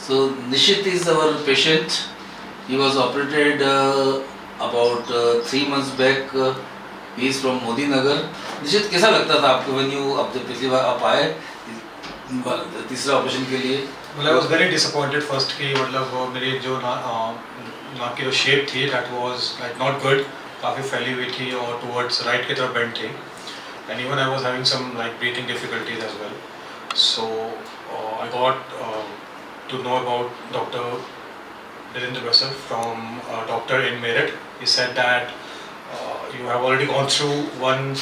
So Nishit is our patient. He was operated about 3 months back. He is from Modi Nagar. Nishit, कैसा लगता था आपको when you अब जब पिछली बार आप आए तीसरा ऑपरेशन के लिए? Well, I was very disappointed first कि मतलब मेरी जो नाक की जो शेप थी that was like not good, काफ़ी फैली हुई थी और towards right की तरफ bent थी, and even I was having some like breathing difficulties as well. So I got to know about Dr. Virendra Basar from doctor in Meerut. He said that you have already gone through one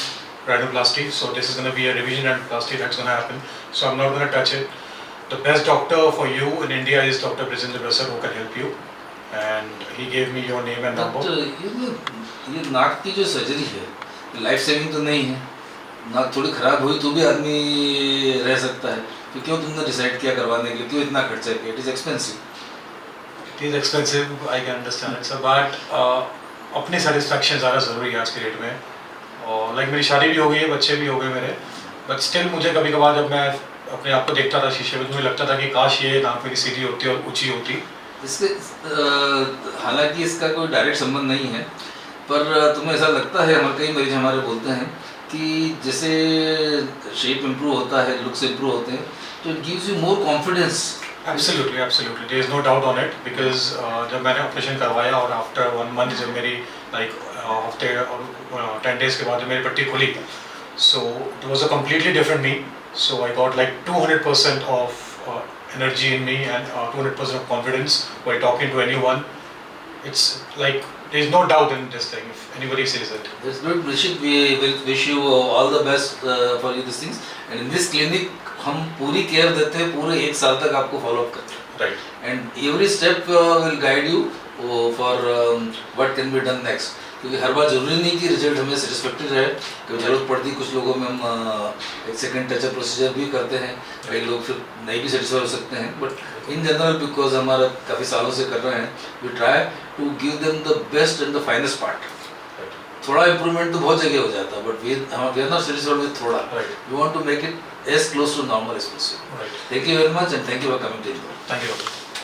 rhinoplasty, so this is going to be a revision rhinoplasty that's going to happen. So I'm not going to touch it. The best doctor for you in India is Dr. Virendra Basar, who can help you, and he gave me your name and number. ये नाक की जो surgery है life saving तो नहीं है, नाक थोड़ी खराब हुई तो भी आदमी रह सकता है, तो क्यों तुमने डिसाइड किया करवाने के लिए, क्यों इतना खर्चा किया? It is expensive. It is expensive, I can understand it, sir, but अपनी सेटिस्फैक्शन ज़्यादा ज़रूरी है आज के डेट में. और लाइक मेरी शादी भी हो गई है, बच्चे भी हो गए मेरे, बट स्टिल मुझे कभी कभार जब मैं अपने आप को देखता था शीशे में तो मुझे लगता था कि काश ये नाक मेरी सीधी होती और ऊंची होती. इसके हालांकि इसका कोई डायरेक्ट संबंध नहीं है, पर तुम्हें ऐसा लगता है, हमारे कई मरीज हमारे बोलते हैं कि जैसे शेप इम्प्रूव होता है, लुक्स इम्प्रूव होते हैं, तो it gives you more confidence. Absolutely absolutely, there is no doubt on it, because जब मैंने ऑपरेशन करवाया और आफ्टर 1 मंथ जब मेरी लाइक हफ्ते और 10 डेज के बाद जब मेरी पट्टी खुली, so it was a completely different me. So I got like 200% of energy in me and 200% of confidence while talking to anyone. It's like there is no doubt in this thing if anybody says it. That's good, Rishit. We will wish you all the best for you these things. And in this clinic हम पूरी care देते हैं, पूरे 1 साल तक आपको follow up करते हैं. Right. And every step will guide you for what can be done next. क्योंकि हर बार जरूरी नहीं कि रिजल्ट हमें सेटिस्फैक्टरी रहे, क्योंकि जरूरत पड़ती है कुछ लोगों में हम एक सेकंड टचअप प्रोसीजर भी करते हैं, कई लोग फिर नहीं भी सेटिस्फाई हो सकते हैं, बट इन जनरल बिकॉज हमारा काफ़ी सालों से कर रहे हैं, we try to give them the best and the finest part. थोड़ा इम्प्रूवमेंट तो बहुत जगह हो जाता है, but we are not satisfied with थोड़ा. We want to make it as close to normal as possible. Thank you very much and thank you for coming to Indore. Thank you.